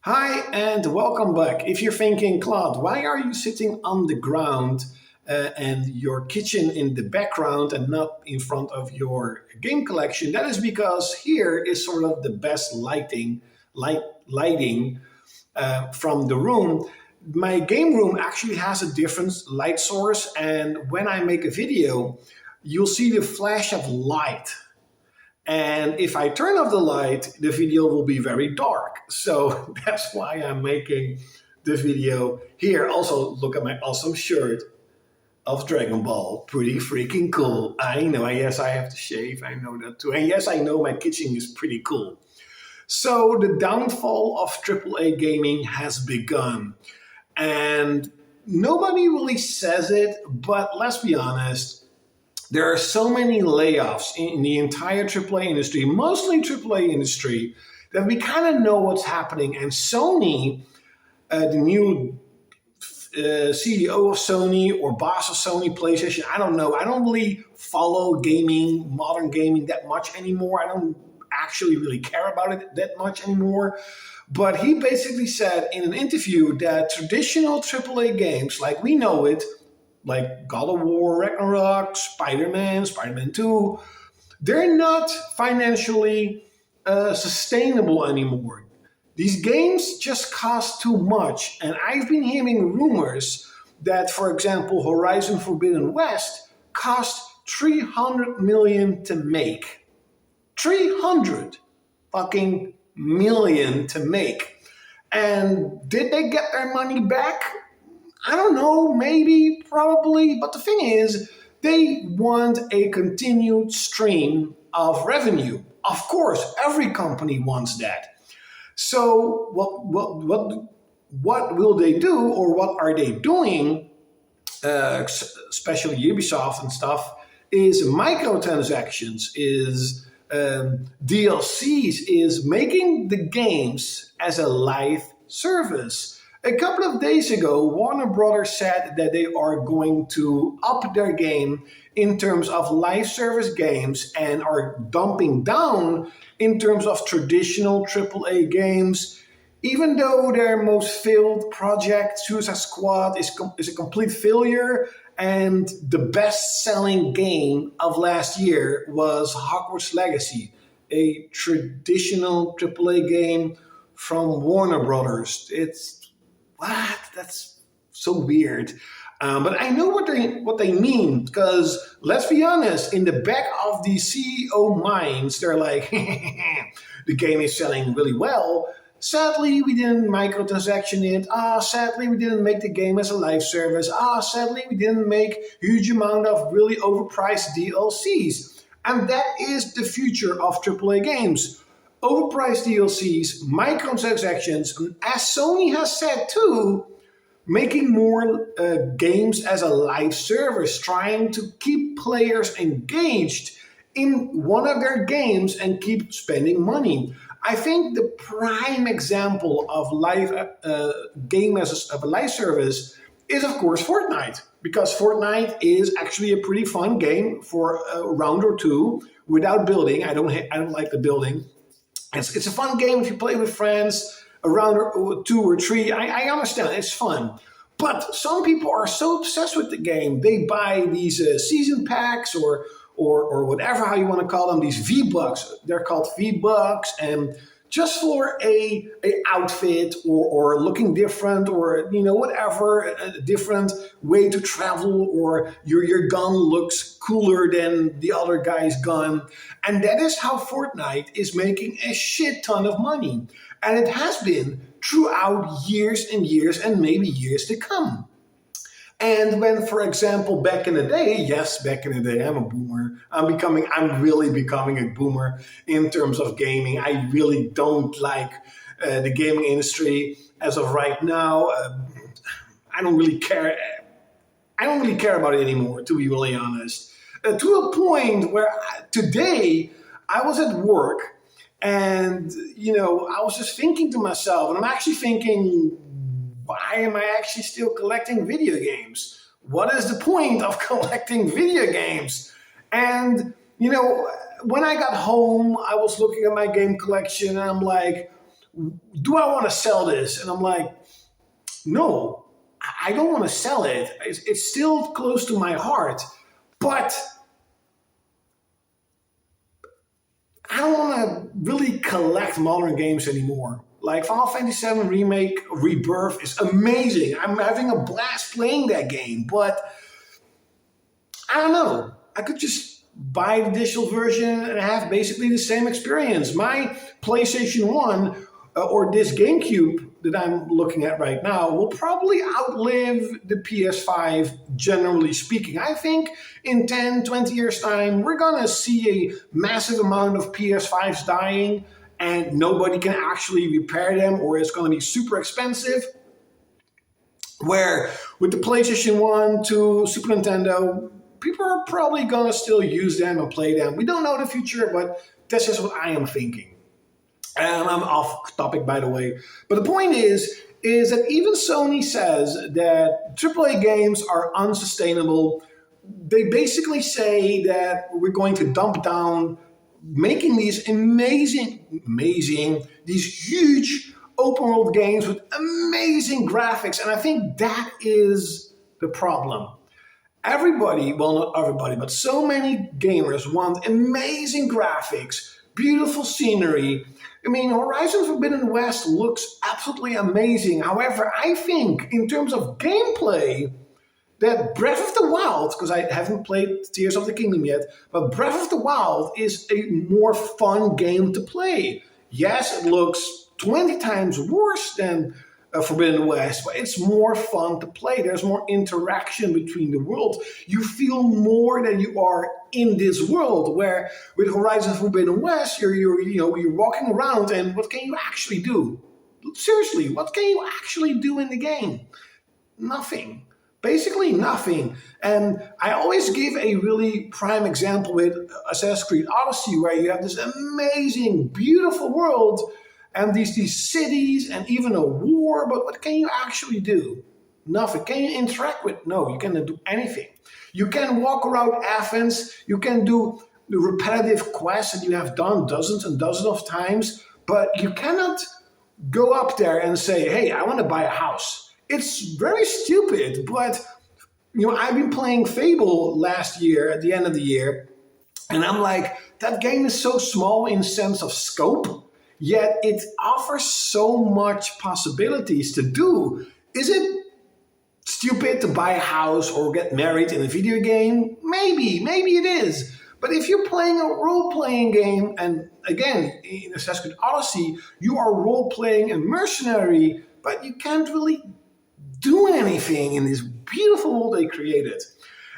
Hi and welcome back. If you're thinking, Claude, why are you sitting on the ground and your kitchen in the background and not in front of your game collection? That is because here is sort of the best lighting from the room. My game room actually has a different light source, and when I make a video, you'll see the flash of light. And if I turn off the light, the video will be very dark. So that's why I'm making the video here. Also, look at my awesome shirt of Dragon Ball. Pretty freaking cool. I know. Yes, I have to shave. I know that too. And yes, I know my kitchen is pretty cool. So the downfall of AAA gaming has begun. And nobody really says it, but let's be honest, there are so many layoffs in the entire AAA industry, mostly AAA industry, that we kind of know what's happening. And Sony, the new CEO of Sony or boss of Sony PlayStation, I don't know. I don't really follow gaming, modern gaming that much anymore. I don't actually really care about it that much anymore. But he basically said in an interview that traditional AAA games, like we know it, like God of War, Ragnarok, Spider-Man, Spider-Man 2, they're not financially sustainable anymore. These games just cost too much. And I've been hearing rumors that, for example, Horizon Forbidden West cost 300 million to make. 300 fucking million to make. And did they get their money back? I don't know, maybe, probably, but the thing is, they want a continued stream of revenue. Of course, every company wants that. So, what will they do, or what are they doing, especially Ubisoft and stuff, is microtransactions, is DLCs, is making the games as a live service. A couple of days ago, Warner Brothers said that they are going to up their game in terms of live service games and are dumping down in terms of traditional AAA games. Even though their most failed project, Suicide Squad, is a complete failure, and the best-selling game of last year was Hogwarts Legacy, a traditional AAA game from Warner Brothers. It's what? That's so weird. But I know what they mean, because let's be honest, in the back of the CEO minds, they're like, the game is selling really well. Sadly, we didn't microtransaction it. Sadly, we didn't make the game as a live service. Sadly, we didn't make huge amount of really overpriced DLCs. And that is the future of AAA games. Overpriced DLCs, microtransactions, and as Sony has said too, making more games as a live service, trying to keep players engaged in one of their games and keep spending money. I think the prime example of live game as a live service is, of course, Fortnite, because Fortnite is actually a pretty fun game for a round or two without building. I don't like the building. It's a fun game if you play with friends, a round or two or three. I understand, it's fun. But some people are so obsessed with the game, they buy these season packs or whatever how you want to call them, these V-Bucks. They're called V-Bucks, and just for a outfit or looking different or whatever, a different way to travel, or your gun looks cooler than the other guy's gun. And that is how Fortnite is making a shit ton of money. And it has been throughout years and years and maybe years to come. And when, for example, back in the day, yes, back in the day, I'm a boomer. I'm really becoming a boomer in terms of gaming. I really don't like the gaming industry as of right now. I don't really care. I don't really care about it anymore, to be really honest. To a point where today I was at work and, I was just thinking to myself, and I'm actually thinking, why am I actually still collecting video games? What is the point of collecting video games? And, when I got home, I was looking at my game collection and I'm like, do I want to sell this? And I'm like, no, I don't want to sell it. It's still close to my heart, but I don't want to really collect modern games anymore. Like Final Fantasy VII Remake Rebirth is amazing. I'm having a blast playing that game, but I don't know. I could just buy the digital version and have basically the same experience. My PlayStation 1 or this GameCube that I'm looking at right now will probably outlive the PS5, generally speaking. I think in 10, 20 years' time, we're going to see a massive amount of PS5s dying and nobody can actually repair them, or it's going to be super expensive. Where with the PlayStation 1 to Super Nintendo, people are probably going to still use them and play them. We don't know the future, but that's just what I am thinking. And I'm off topic, by the way. But the point is that even Sony says that AAA games are unsustainable. They basically say that we're going to dump down making these these huge open world games with amazing graphics. And I think that is the problem. Everybody, well, not everybody, but so many gamers want amazing graphics, beautiful scenery. I mean, Horizon Forbidden West looks absolutely amazing. However, I think in terms of gameplay, that Breath of the Wild, because I haven't played Tears of the Kingdom yet, but Breath of the Wild is a more fun game to play. Yes, it looks 20 times worse than Forbidden West, but it's more fun to play. There's more interaction between the worlds. You feel more that you are in this world. Where with Horizon Forbidden West, you're walking around, and what can you actually do? Seriously, what can you actually do in the game? Nothing. Basically nothing. And I always give a really prime example with Assassin's Creed Odyssey, where you have this amazing, beautiful world and these cities and even a war, but what can you actually do? Nothing. Can you interact with? No, you cannot do anything. You can walk around Athens, you can do the repetitive quests that you have done dozens and dozens of times, but you cannot go up there and say, hey, I want to buy a house. It's very stupid, but I've been playing Fable last year at the end of the year, and I'm like, that game is so small in sense of scope, yet it offers so much possibilities to do. Is it stupid to buy a house or get married in a video game? Maybe it is. But if you're playing a role-playing game, and again, in Assassin's Creed Odyssey, you are role-playing a mercenary, but you can't really do anything in this beautiful world they created.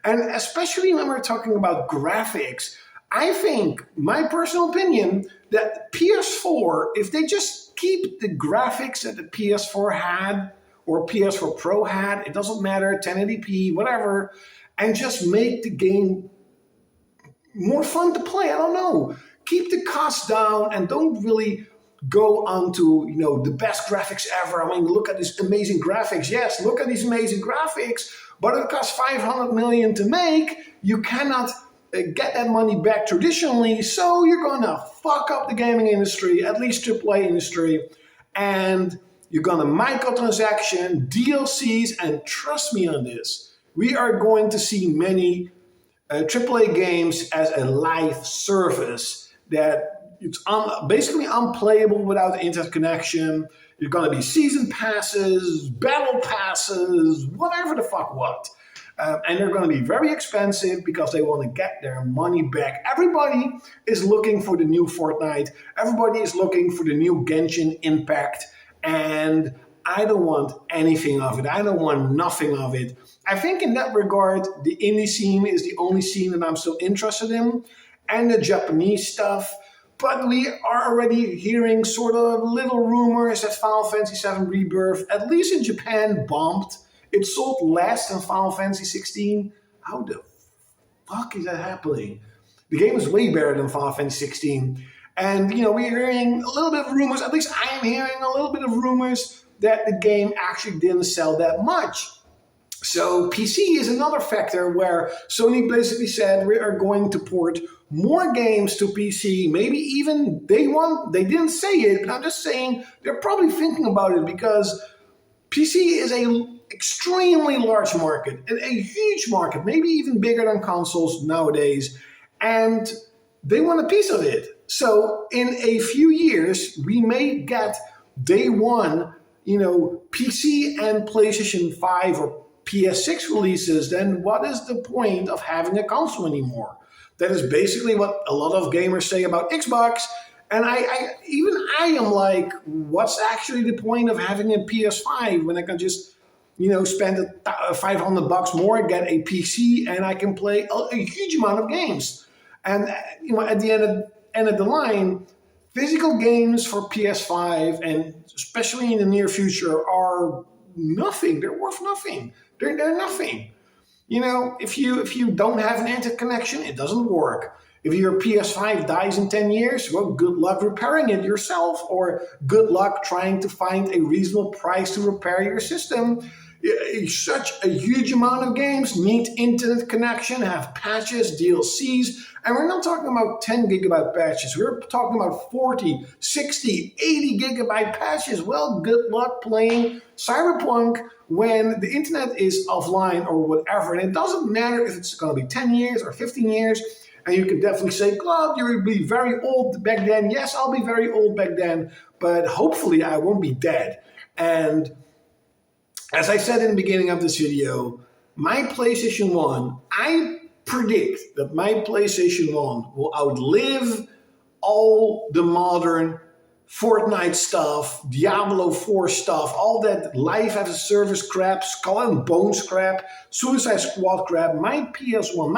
And especially when we're talking about graphics, I think, my personal opinion, that PS4, if they just keep the graphics that the PS4 had, or PS4 Pro had, it doesn't matter, 1080p, whatever, and just make the game more fun to play. I don't know. Keep the costs down and don't really go on to, the best graphics ever. I mean, look at these amazing graphics. Yes, look at these amazing graphics, but it costs $500 million to make. You cannot get that money back traditionally, so you're going to fuck up the gaming industry, at least AAA industry, and you're going to microtransaction, DLCs, and trust me on this, we are going to see many AAA games as a live service that it's basically unplayable without the internet connection. You're going to be season passes, battle passes, whatever the fuck what. And they're going to be very expensive because they want to get their money back. Everybody is looking for the new Fortnite. Everybody is looking for the new Genshin Impact. And I don't want anything of it. I don't want nothing of it. I think in that regard, the indie scene is the only scene that I'm still interested in. And the Japanese stuff. But we are already hearing sort of little rumors that Final Fantasy VII Rebirth, at least in Japan, bombed. It sold less than Final Fantasy 16. How the fuck is that happening? The game is way better than Final Fantasy 16. And, we're hearing a little bit of rumors, at least I am hearing a little bit of rumors that the game actually didn't sell that much. So PC is another factor where Sony basically said we are going to port more games to PC, maybe even day one. They didn't say it, but I'm just saying they're probably thinking about it because PC is a extremely large market, a huge market, maybe even bigger than consoles nowadays, and they want a piece of it. So in a few years, we may get day one, PC and PlayStation 5 or PS6 releases. Then what is the point of having a console anymore? That is basically what a lot of gamers say about Xbox. And I am like, what's actually the point of having a PS5 when I can just, spend $500 more, get a PC, and I can play a huge amount of games. And at the end of the line, physical games for PS5 and especially in the near future are nothing. They're worth nothing. They're nothing. If you don't have an internet connection, it doesn't work. If your PS5 dies in 10 years, well, good luck repairing it yourself, or good luck trying to find a reasonable price to repair your system. Such a huge amount of games need internet connection, have patches, DLCs, and we're not talking about 10 gigabyte patches. We're talking about 40, 60, 80 gigabyte patches. Well, good luck playing Cyberpunk when the internet is offline or whatever. And it doesn't matter if it's going to be 10 years or 15 years. And you can definitely say, Claude, you will be very old back then. Yes, I'll be very old back then, but hopefully I won't be dead. And as I said in the beginning of this video, my PlayStation 1, I predict that my PlayStation 1 will outlive all the modern Fortnite stuff, Diablo 4 stuff, all that life as a service crap, Skull and Bones crap, Suicide Squad crap. My PS1,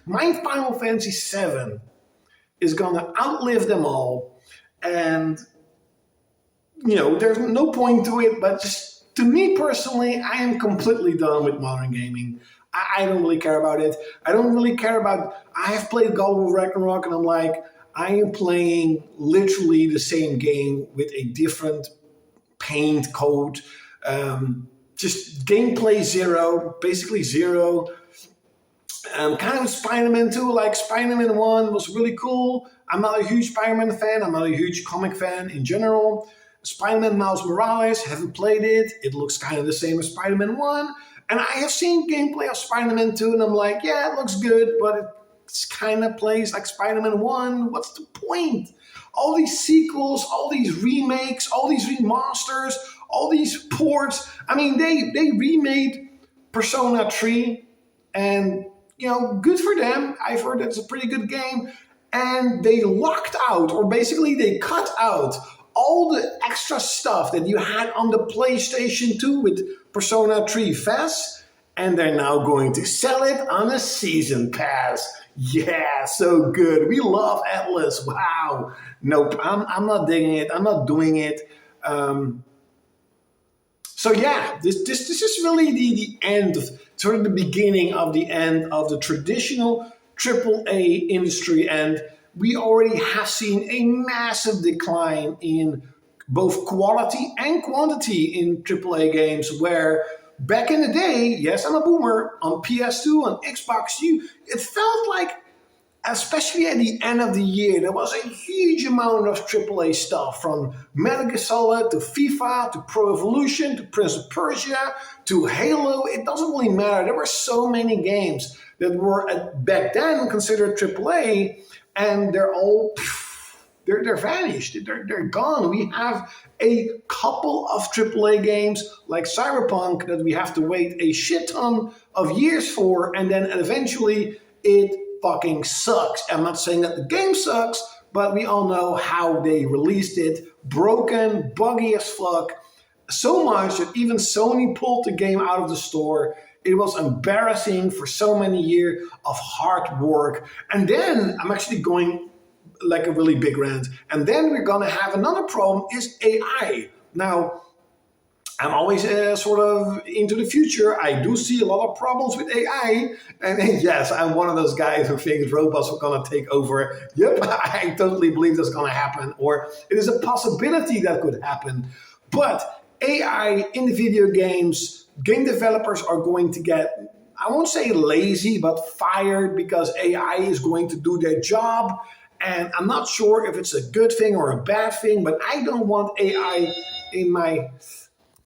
my Final Fantasy 7 is going to outlive them all. And, there's no point to it, but just to me personally, I am completely done with modern gaming. I don't really care about it. I have played God of War Ragnarok and I'm like, I am playing literally the same game with a different paint coat. Just gameplay zero, basically zero. Kind of Spider-Man 2, like Spider-Man 1 was really cool. I'm not a huge Spider-Man fan. I'm not a huge comic fan in general. Spider-Man Miles Morales, haven't played it. It looks kind of the same as Spider-Man 1. And I have seen gameplay of Spider-Man 2 and I'm like, yeah, it looks good, but it kind of plays like Spider-Man 1. What's the point? All these sequels, all these remakes, all these remasters, all these ports. I mean, they remade Persona 3 and, good for them. I've heard that's a pretty good game. And they locked out, or basically they cut out all the extra stuff that you had on the PlayStation 2 with Persona 3 FES, and they're now going to sell it on a season pass. Yeah, so good. We love Atlas. Wow. Nope, I'm not digging it. I'm not doing it. So yeah, this is really the end, sort of the beginning of the end of the traditional AAA industry, and we already have seen a massive decline in both quality and quantity in AAA games, where back in the day, yes, I'm a boomer, on PS2, on Xbox, it felt like, especially at the end of the year, there was a huge amount of AAA stuff, from Metal Gear Solid to FIFA to Pro Evolution to Prince of Persia to Halo. It doesn't really matter. There were so many games that were back then considered AAA, and they're vanished. They're gone. We have a couple of AAA games like Cyberpunk that we have to wait a shit ton of years for, and then eventually it fucking sucks. I'm not saying that the game sucks, but we all know how they released it. Broken, buggy as fuck. So much that even Sony pulled the game out of the store. It was embarrassing for so many years of hard work. And then I'm actually going like a really big rant. And then we're going to have another problem is AI. Now, I'm always sort of into the future. I do see a lot of problems with AI. And yes, I'm one of those guys who thinks robots are going to take over. Yep, I totally believe that's going to happen. Or it is a possibility that could happen. But AI in the video games, game developers are going to get, I won't say lazy, but fired because AI is going to do their job. And I'm not sure if it's a good thing or a bad thing, but I don't want AI in my